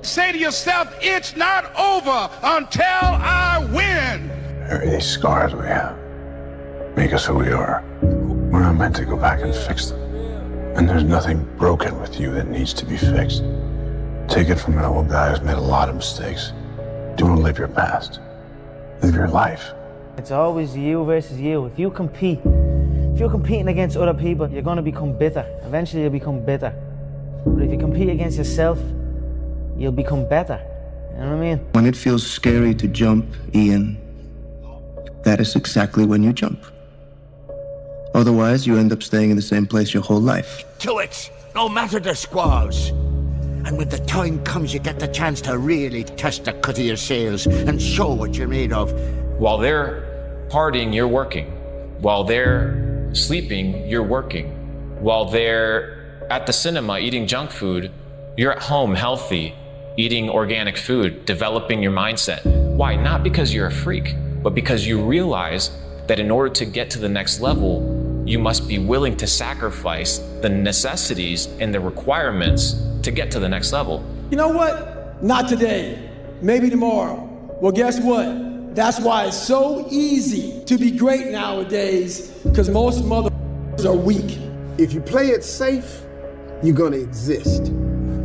Say to yourself, it's not over until I win. These scars we have make us who we are. We're not meant to go back and fix them. And there's nothing broken with you that needs to be fixed. Take it from an old guy who's made a lot of mistakes. Don't live your past. Live your life. It's always you versus you. If you're competing against other people, you're going to become bitter. Eventually you'll become bitter. But if you compete against yourself, you'll become better. You know what I mean? When it feels scary to jump, Ian, that is exactly when you jump. Otherwise, you end up staying in the same place your whole life. To it, no matter the squalls. And when the time comes, you get the chance to really test the cut of your sails and show what you're made of. While they're partying, you're working. While they're sleeping, you're working. While they're at the cinema eating junk food, you're at home healthy, eating organic food, developing your mindset. Why? Not because you're a freak, but because you realize that in order to get to the next level, you must be willing to sacrifice the necessities and the requirements to get to the next level. You know what? Not today, maybe tomorrow. Well, guess what? That's why it's so easy to be great nowadays, because most motherfuckers are weak. If you play it safe, you're gonna exist.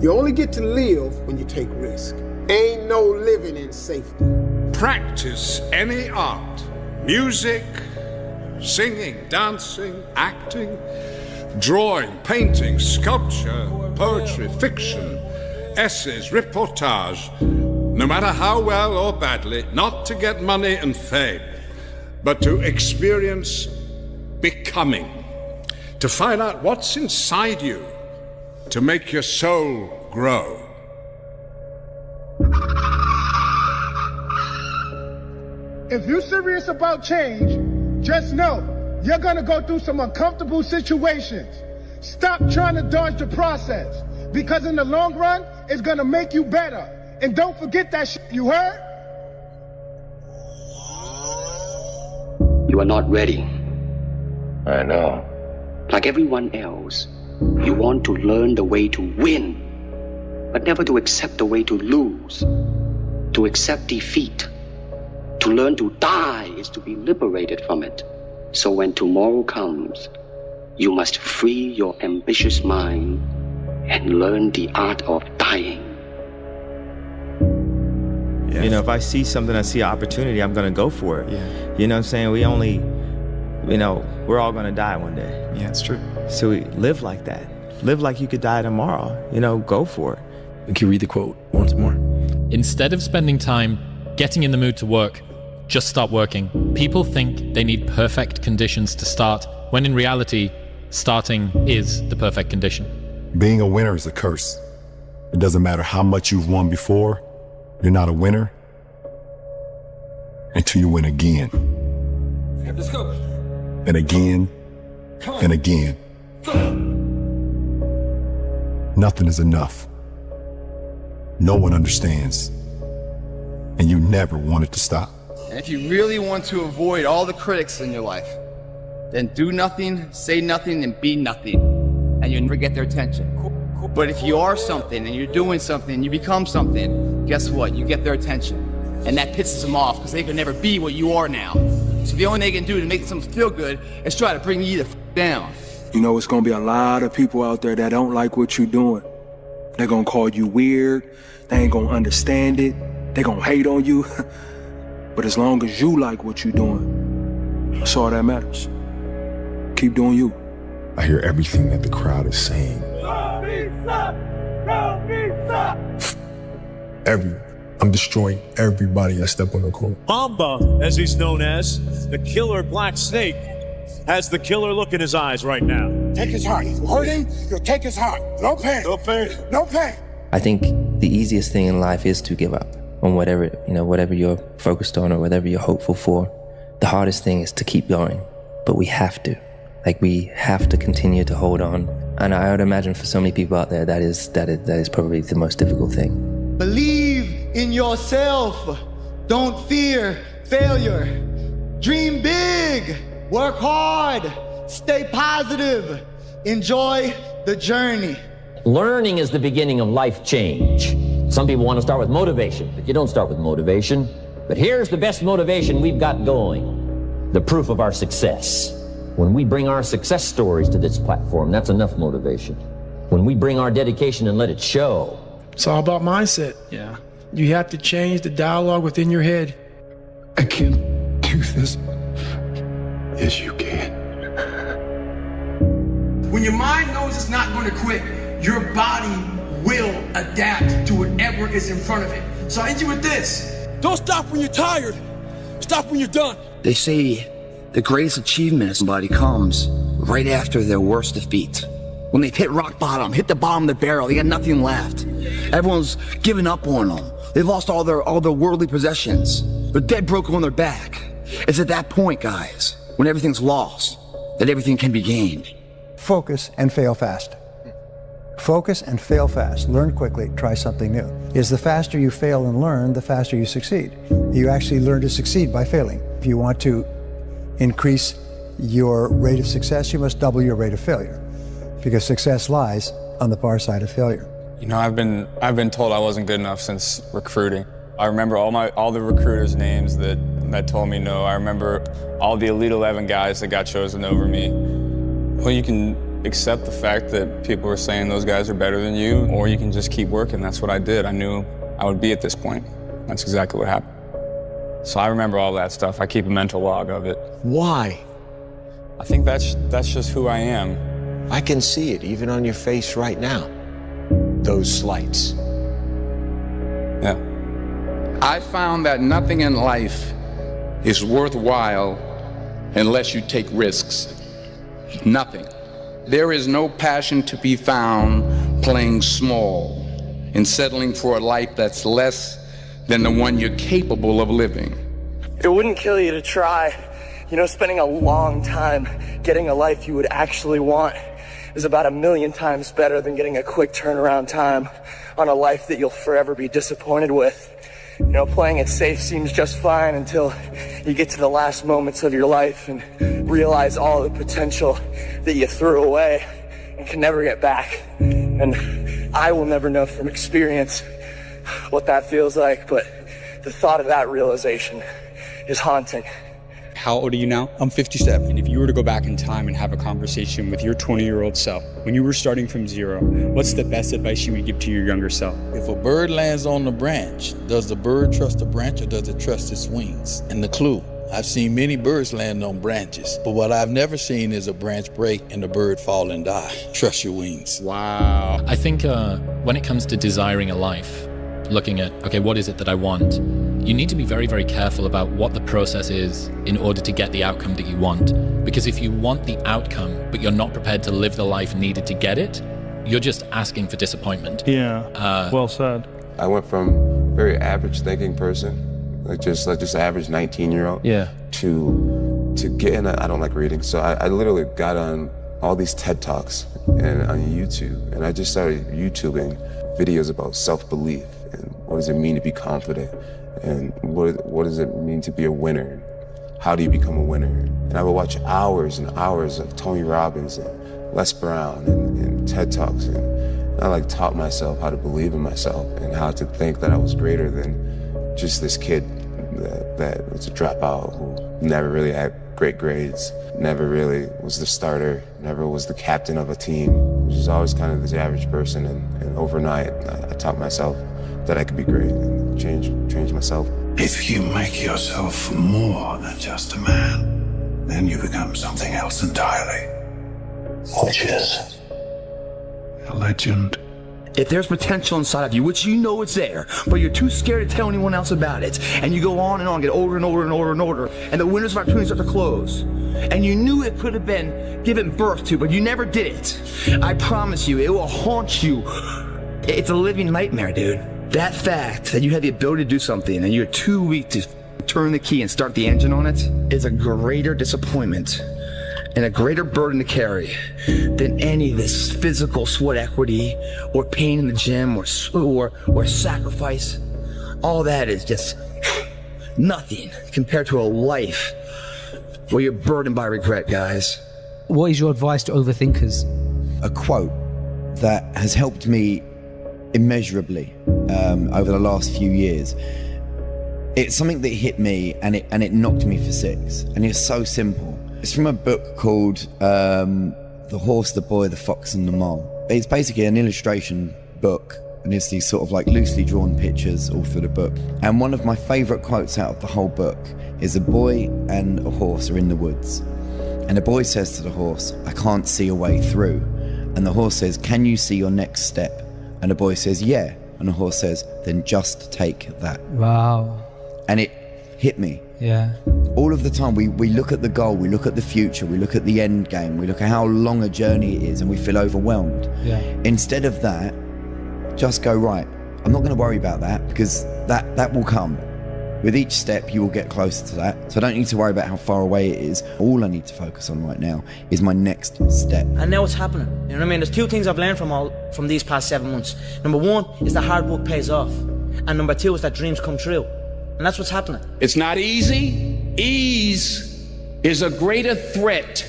You only get to live when you take risk. Ain't no living in safety. Practice any art, music, singing, dancing, acting, drawing, painting, sculpture, poetry, fiction, essays, reportage, no matter how well or badly, not to get money and fame, but to experience becoming, to find out what's inside you, to make your soul grow. If you're serious about change, just know you're gonna go through some uncomfortable situations. Stop trying to dodge the process, because in the long run, it's gonna make you better. And don't forget that shit, you heard? You are not ready. I know. Like everyone else, you want to learn the way to win, but never to accept the way to lose, to accept defeat. To learn to die is to be liberated from it. So when tomorrow comes, you must free your ambitious mind and learn the art of dying. Yeah. You know, if I see something, I see an opportunity, I'm gonna go for it. Yeah. You know what I'm saying? We're all gonna die one day. Yeah, it's true. So we live like that. Live like you could die tomorrow. Go for it. Can you read the quote once more? Instead of spending time getting in the mood to work, just start working. People think they need perfect conditions to start, when in reality, starting is the perfect condition. Being a winner is a curse. It doesn't matter how much you've won before, you're not a winner until you win again. Let's go. And again, and again. Nothing is enough. No one understands. And you never want it to stop. And if you really want to avoid all the critics in your life, then do nothing, say nothing, and be nothing. And you'll never get their attention. But if you are something, and you're doing something, and you become something, guess what? You get their attention. And that pisses them off, because they can never be what you are now. So the only thing they can do to make them feel good is try to bring you the down. You know, it's gonna be a lot of people out there that don't like what you're doing. They're gonna call you weird. They ain't gonna understand it. They're gonna hate on you. But as long as you like what you're doing, that's all that matters. Keep doing you. I hear everything that the crowd is saying. I'm destroying everybody I step on the court. Mamba, as he's known as, the killer black snake, has the killer look in his eyes right now. Take his heart. You hurt him, you'll take his heart. No pain. No pain. No pain. I think the easiest thing in life is to give up on whatever you're focused on or whatever you're hopeful for. The hardest thing is to keep going, but we have to. We have to continue to hold on. And I would imagine for so many people out there, that is probably the most difficult thing. Believe in yourself. Don't fear failure. Dream big. Work hard. Stay positive. Enjoy the journey. Learning is the beginning of life change. Some people want to start with motivation, but you don't start with motivation. But here's the best motivation we've got going. The proof of our success. When we bring our success stories to this platform, that's enough motivation. When we bring our dedication and let it show. It's all about mindset. Yeah. You have to change the dialogue within your head. I can't do this. Yes, you can. When your mind knows it's not going to quit, your body will adapt to whatever is in front of it. So I end you with this. Don't stop when you're tired. Stop when you're done. They say the greatest achievement of somebody comes right after their worst defeat. When they've hit rock bottom, hit the bottom of the barrel, they got nothing left. Everyone's given up on them. They've lost all their worldly possessions. They're dead broke on their back. It's at that point, guys, when everything's lost, that everything can be gained. Focus and fail fast. Focus and fail fast. Learn quickly, try something new. Is the faster you fail and learn, the faster you succeed. You actually learn to succeed by failing. If you want to increase your rate of success, you must double your rate of failure, because success lies on the far side of failure. You know, I've been told I wasn't good enough since recruiting. I remember all the recruiters' names that told me no. I remember all the Elite 11 guys that got chosen over me. Well, you can accept the fact that people are saying those guys are better than you, or you can just keep working. That's what I did. I knew I would be at this point. That's exactly what happened. So I remember all that stuff. I keep a mental log of it. Why? I think that's just who I am. I can see it even on your face right now. Those slights. Yeah. I found that nothing in life is worthwhile unless you take risks. Nothing. There is no passion to be found playing small and settling for a life that's less than the one you're capable of living. It wouldn't kill you to try. You know, spending a long time getting a life you would actually want is about 1,000,000 times better than getting a quick turnaround time on a life that you'll forever be disappointed with. You know, playing it safe seems just fine until you get to the last moments of your life and realize all the potential that you threw away and can never get back. And I will never know from experience what that feels like, but the thought of that realization is haunting. How old are you now? I'm 57. And if you were to go back in time and have a conversation with your 20-year-old self, when you were starting from zero, what's the best advice you would give to your younger self? If a bird lands on the branch, does the bird trust the branch or does it trust its wings? And the clue, I've seen many birds land on branches, but what I've never seen is a branch break and the bird fall and die. Trust your wings. Wow. I think when it comes to desiring a life, looking at, okay, what is it that I want? You need to be very, very careful about what the process is in order to get the outcome that you want. Because if you want the outcome, but you're not prepared to live the life needed to get it, you're just asking for disappointment. Yeah, well said. I went from very average thinking person, like just average 19-year-old, yeah, to get in I don't like reading, so I literally got on all these TED Talks and on YouTube, and I just started YouTubing videos about self-belief and what does it mean to be confident, and what does it mean to be a winner? How do you become a winner? And I would watch hours and hours of Tony Robbins and Les Brown and TED Talks, and I taught myself how to believe in myself and how to think that I was greater than just this kid that was a dropout who never really had great grades, never really was the starter, never was the captain of a team, was just always kind of this average person. And overnight, I taught myself that I could be great and change myself. If you make yourself more than just a man, then you become something else entirely. Which is a legend. If there's potential inside of you, which you know it's there, but you're too scared to tell anyone else about it, and you go on and on, get older and older and older and older, and the windows of opportunity start to close, and you knew it could have been given birth to, but you never did it, I promise you, it will haunt you. It's a living nightmare, dude. That fact that you have the ability to do something and you're too weak to turn the key and start the engine on it is a greater disappointment and a greater burden to carry than any of this physical sweat equity or pain in the gym or sacrifice. All that is just nothing compared to a life where you're burdened by regret, guys. What is your advice to overthinkers? A quote that has helped me immeasurably over the last few years. It's something that hit me and it knocked me for 6. And it's so simple. It's from a book called The Horse, the Boy, the Fox and the Mole. It's basically an illustration book, and it's these sort of like loosely drawn pictures all through the book. And one of my favorite quotes out of the whole book is a boy and a horse are in the woods. And the boy says to the horse, "I can't see a way through." And the horse says, "Can you see your next step?" And the boy says, "Yeah." And the horse says, "Then just take that." Wow. And it hit me. Yeah. All of the time, we look at the goal, we look at the future, we look at the end game, we look at how long a journey it is, and we feel overwhelmed. Yeah. Instead of that, just go, right, I'm not going to worry about that, because that will come. With each step, you will get closer to that. So I don't need to worry about how far away it is. All I need to focus on right now is my next step. And now it's happening. You know what I mean? There's 2 things I've learned from these past 7 months. Number 1 is that hard work pays off. And number 2 is that dreams come true. And that's what's happening. It's not easy. Ease is a greater threat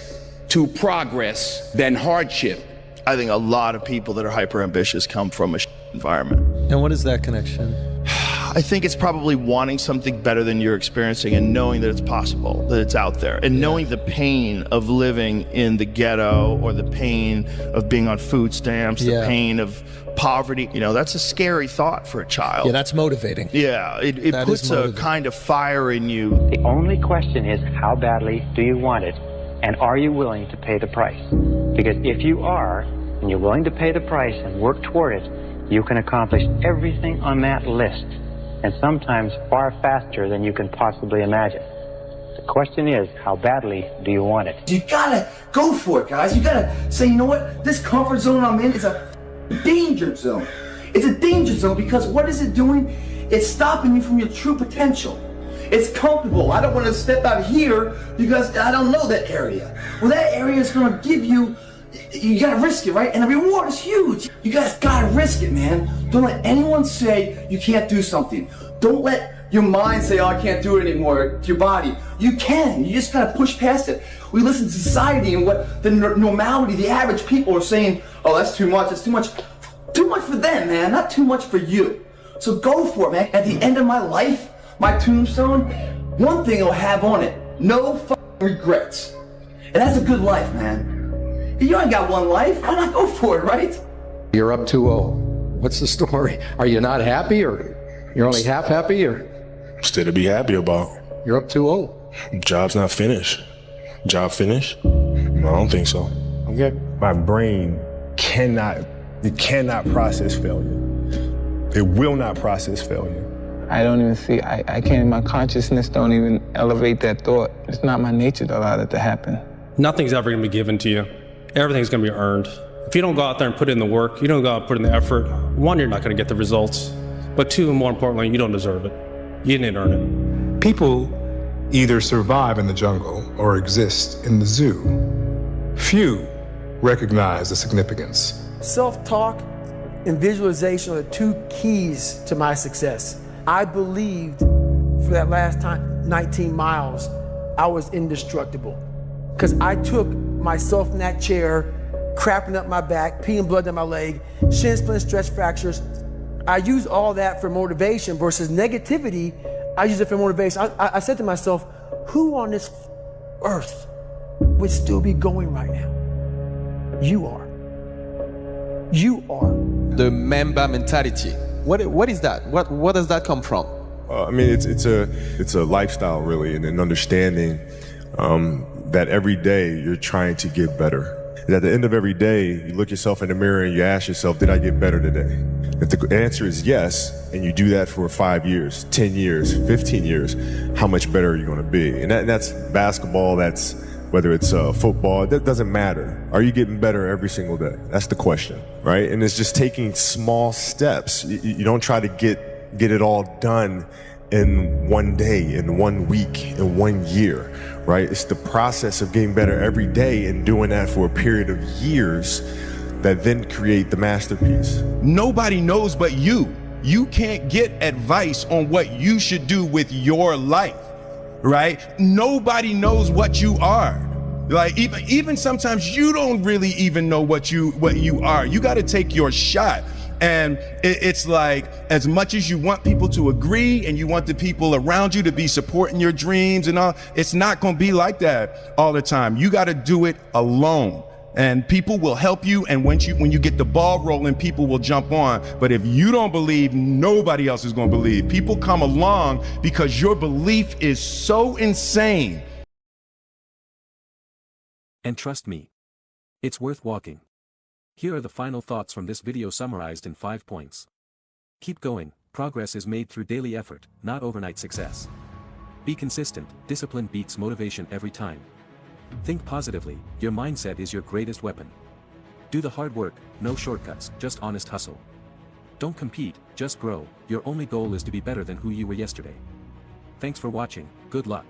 to progress than hardship. I think a lot of people that are hyper ambitious come from a environment. And what is that connection? I think it's probably wanting something better than you're experiencing and knowing that it's possible, that it's out there, and knowing the pain of living in the ghetto or the pain of being on food stamps, the pain of poverty. You know, that's a scary thought for a child. Yeah, that's motivating. Yeah, it puts a kind of fire in you. The only question is, how badly do you want it? And are you willing to pay the price? Because if you are, and you're willing to pay the price and work toward it, you can accomplish everything on that list, and sometimes far faster than you can possibly imagine. The question is, how badly do you want it? You gotta go for it, guys. You gotta say, you know what? This comfort zone I'm in is a danger zone. It's a danger zone because what is it doing? It's stopping you from your true potential. It's comfortable. I don't want to step out here because I don't know that area. Well, that area is gonna give you gotta risk it, right? And the reward is huge. You guys gotta risk it, man. Don't let anyone say you can't do something. Don't let your mind say, oh, I can't do it anymore, to your body. You can. You just gotta push past it. We listen to society and what the normality, the average people are saying, oh, that's too much, that's too much. Too much for them, man, not too much for you. So go for it, man. At the end of my life, my tombstone, one thing it'll have on it, no regrets. And that's a good life, man. You ain't got one life, why not go for it, right? You're up 2-0. What's the story? Are you not happy, or you're only half happy, or? Still to be happy about. You're up 2-0. Job's not finished. Job finished? No, I don't think so. Okay. My brain cannot process failure. It will not process failure. I don't even see, I can't, my consciousness don't even elevate that thought. It's not my nature to allow that to happen. Nothing's ever gonna be given to you. Everything's gonna be earned. If you don't go out there and put in the work, you don't go out and put in the effort, 1, you're not gonna get the results. But 2, and more importantly, you don't deserve it. You didn't earn it. People either survive in the jungle or exist in the zoo. Few recognize the significance. Self-talk and visualization are the 2 keys to my success. I believed for that last time, 19 miles, I was indestructible. Because I took myself in that chair, crapping up my back, peeing blood down my leg, shin splints, stress fractures. I use all that for motivation versus negativity. I use it for motivation. I said to myself, who on this earth would still be going right now? You are. You are. The Mamba mentality. What is that? What does that come from? I mean, it's a lifestyle, really, and an understanding that every day you're trying to get better. And at the end of every day, you look yourself in the mirror and you ask yourself, did I get better today? If the answer is yes, and you do that for 5 years, 10 years, 15 years, how much better are you going to be? And that's basketball, that's whether it's football, that doesn't matter. Are you getting better every single day? That's the question, right? And it's just taking small steps. You don't try to get it all done in 1 day, in 1 week, in 1 year, right? It's the process of getting better every day and doing that for a period of years that then create the masterpiece. Nobody knows but you. You can't get advice on what you should do with your life, right? Nobody knows what you are. Like even sometimes you don't really even know what you are. You got to take your shot. And it's like, as much as you want people to agree and you want the people around you to be supporting your dreams and all, it's not going to be like that all the time. You got to do it alone. And people will help you, and when you get the ball rolling, people will jump on. But if you don't believe, nobody else is going to believe. People come along because your belief is so insane. And trust me, it's worth walking. Here are the final thoughts from this video summarized in 5 points. Keep going. Progress is made through daily effort, not overnight success. Be consistent. Discipline beats motivation every time. Think positively. Your mindset is your greatest weapon. Do the hard work, no shortcuts, just honest hustle. Don't compete, just grow. Your only goal is to be better than who you were yesterday. Thanks for watching. Good luck.